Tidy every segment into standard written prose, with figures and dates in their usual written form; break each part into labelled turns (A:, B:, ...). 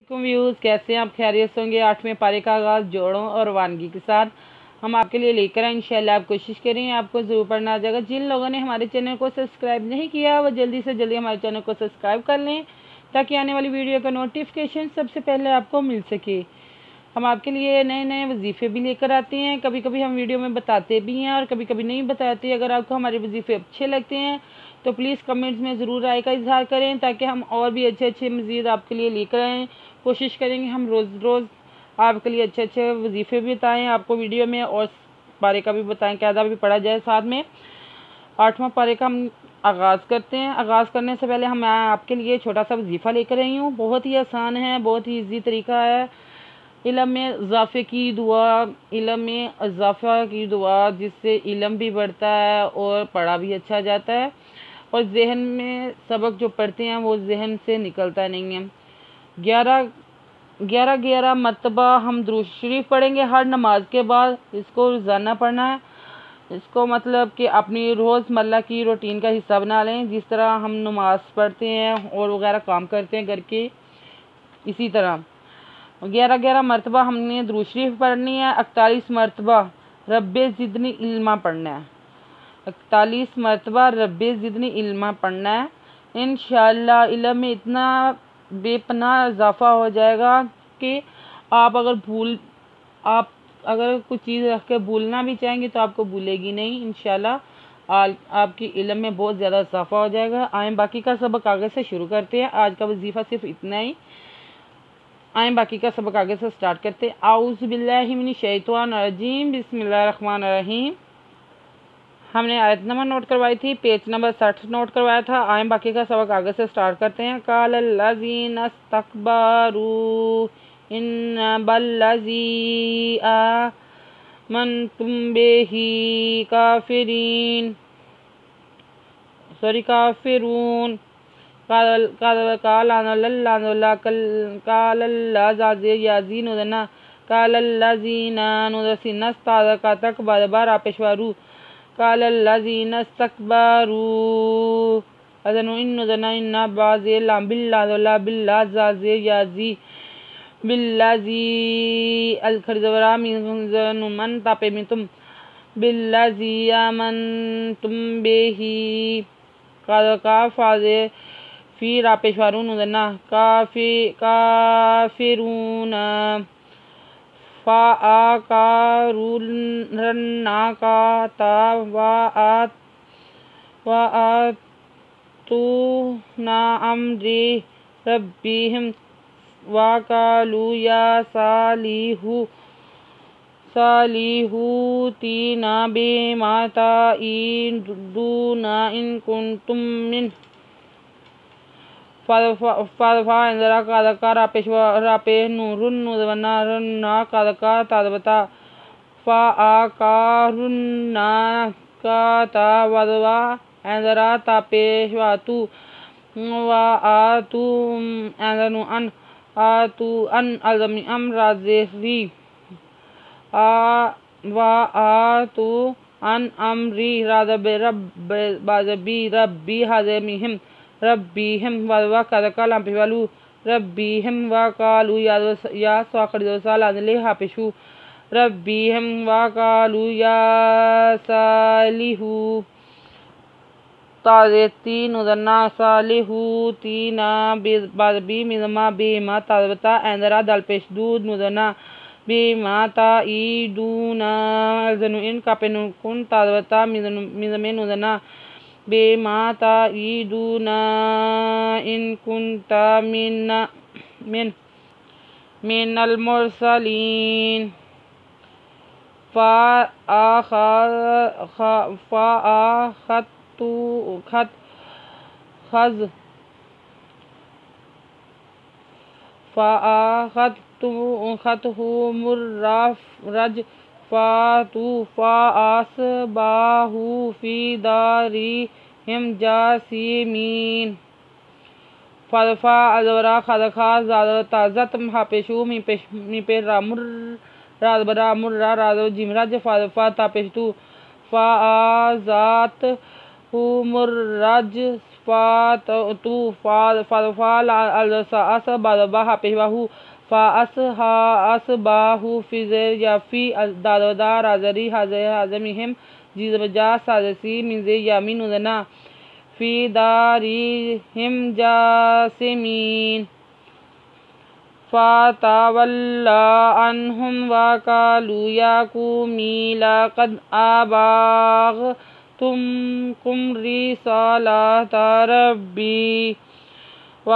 A: Views कैसे हैं आप? खैरियत से होंगे। 8वें पारे का आगाज जोड़ों और वानगी के साथ हम आपके लिए लेकर आए। इंशाल्लाह आप कोशिश करें, आपको जरूर पढ़ना आ जाएगा। जिन लोगों ने हमारे चैनल को सब्सक्राइब नहीं किया वो जल्दी से जल्दी हमारे चैनल को सब्सक्राइब कर लें ताकि आने वाली वीडियो का नोटिफिकेशन सबसे पहले आपको मिल सके। हम आपके लिए नए नए वजीफ़े भी लेकर आते हैं। कभी कभी हम वीडियो में बताते भी हैं और कभी कभी नहीं बताते। अगर आपको हमारे वजीफ़े अच्छे लगते हैं तो प्लीज़ कमेंट्स में ज़रूर राय का इजहार करें ताकि हम और भी अच्छे अच्छे मज़ीद आपके लिए लेकर आएँ। कोशिश करेंगे हम रोज़ रोज़ आपके लिए अच्छे अच्छे वजीफ़े भी बताएँ आपको वीडियो में, और पारे का भी बताएँ, कायदा भी पढ़ा जाए साथ में। 8वां पारे का हम आगाज़ करते हैं। आगाज़ करने से पहले मैं आपके लिए छोटा सा वजीफ़ा लेकर आई हूँ। बहुत ही आसान है, बहुत ही ईजी तरीका है। इल्म में इजाफ़े की दुआ, इल्म में इजाफ़ा की दुआ जिससे इल्म भी बढ़ता है और पढ़ा भी अच्छा जाता है, और जहन में सबक जो पढ़ते हैं वो जहन से निकलता नहीं है। 11 मरतबा हम दुरूद शरीफ पढ़ेंगे हर नमाज के बाद। इसको रोज़ाना पढ़ना है। इसको मतलब कि अपनी रोज़मर्रा की रूटीन का हिस्सा बना लें। जिस तरह हम नमाज पढ़ते हैं और वगैरह काम करते हैं घर के, इसी तरह 11 मरतबा हमने दुरूद शरीफ पढ़नी है। 41 मरतबा रब्बे ज़िदनी इल्मा पढ़ना है। 41 मरतबा रब्बे ज़िदनी इल्मा पढ़ना है। इंशाअल्लाह इल्म में इतना बेपनाह इजाफ़ा हो जाएगा कि आप अगर कुछ चीज़ रख के भूलना भी चाहेंगे तो आपको भूलेगी नहीं। इंशाअल्लाह आपकी इल्म में बहुत ज़्यादा इजाफ़ा हो जाएगा। आए बाकी का सबक आगे से शुरू करते हैं। आज का वजीफ़ा सिर्फ इतना ही। आए बाकी का सबक आगे से स्टार्ट करते हैं। आऊज़ु बिल्लाहि मिनश शैतानिर रजीम, बिस्मिल्लाहिर रहमानिर रहीम। हमने आयत नंबर नोट करवाई थी, पेज नंबर 60 नोट करवाया था। आए बाकी का सबक आगे से स्टार्ट करते हैं। कालल्लज़ीना इस्तकबरू इन्ना बल्लज़ी आमनतुम बिही काफिरून कालल्लज़ीना इस्तकबरू अज़नु इन्ना बिल्लाज़ी अलखरज़वरा मिज़नु मन तापे मितुम बिल्लाज़ी आमनतुम बिही काफ़ाज़े फी रापेशवारून उदना काफिरून फ़ाअक़रुन्नाक़ाता वअतूना अम्रि रब्बिहिम वक़ालू या सालिहू तीना बिमा ताईदूना इन कुंतुम मिन फ़ा इंदरा कादका रापे नूरुन नुदवना रन्ना कादका तादबता फ़ाअक़रुन्ना काता वदवा इंदरा तापेशवातु वातु इंदनु अन आतु अन अज़मी अमराज़ेरी वातु अन अमरी राज़बी रब्बी हज़मिहिम रब्बीहिम वदवा कदका लम्पिवालू रब्बीहिम वक़ालू या स्वाक़िरदोसाल अदले हापिशू रब्बीहिम वक़ालू या सालिहू ताज़ेतीन उदन्ना सालिहू तीना बी मिज़मा बीमा ताज़बता इंदरा दलपेशदूद मुदना बीमा ताईदूना ज़नु इन कापेनुकुन ताज़बता मिज़मेन उदना बीमा ताईदूना इन कुंता मिनल मुरसलीन फ़अख़ज़तहुमुर्रजफ़तु फ़अस्बहू फ़ी दारिहिम जासिमीन फ़दफ़ा अज़वरा खदखा ज़ादताज़त हापेशू मिपे रामुर राज़बरा मुर्रा राज़ो जिमराज फ़दफ़ा तापेशतु फ़ाज़ात हुमुर्रज फा तू फाल अस बाबा हापेहू फा अस हा अस बाहू फिजर याफी दादा राजरी हाजमिहिम जीजा साजसी मिजे यामिन उदना फी दारी हिम जासिमीन फ़तावल्ला अन्हुम वक़ालू या क़ौमी लक़द अबलग़्तुकुम रिसालत रब्बी व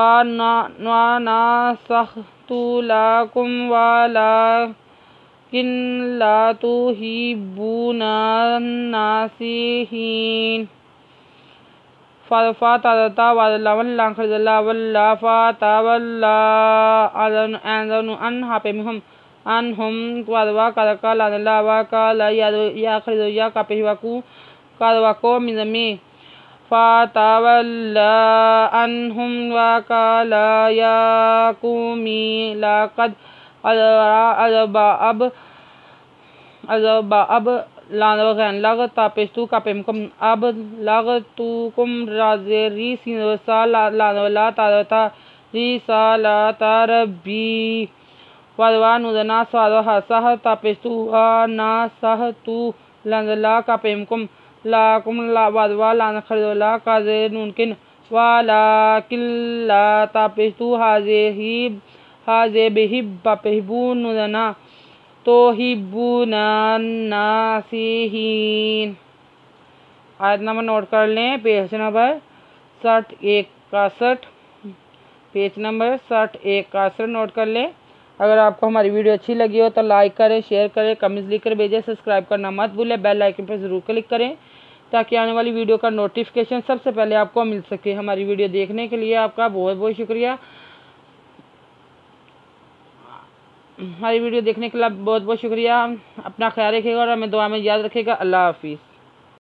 A: नसहतु लकुम वलकिन ला तुहिब्बूना नासिहीन फ़तवल्ला वल्ला फ़तवल्ला अन हापेमिहुम अनहुम वदवा कदका लादला वकाल या खरिदो या कापेहिवाकू कदवाको मिज़मी फ़तवल्ला अनहुम वकाल या क़ौमी लक़द अब लग तापेस्तु कापेमकुम अब लगतुकुम राज़री सिनसा ला ताता रिसालत रब्बी वदवा नुदना सादो हसह तापेस्तु नसहतु लंदला कापेमकुम लाकुम ला वदवा लान खरिदोला काजे नुनकिन वलाकिन ला तापेस्तु हाजे बेहि बापेहबू नुदना तोहिब्बूना नासिहीन। आयत नंबर नोट कर लें, page number 61 page number 61 note कर लें। अगर आपको हमारी वीडियो अच्छी लगी हो तो लाइक करें, शेयर करें, कमेंट्स लिख कर भेजें। सब्सक्राइब करना मत भूलें, बेल आइकन पर ज़रूर क्लिक करें ताकि आने वाली वीडियो का नोटिफिकेशन सबसे पहले आपको मिल सके। हमारी वीडियो देखने के लिए आपका बहुत बहुत शुक्रिया। हमारी वीडियो देखने के लिए बहुत बहुत शुक्रिया। अपना ख्याल रखिएगा और हमें दुआ में याद रखिएगा। अल्लाह हाफिज़।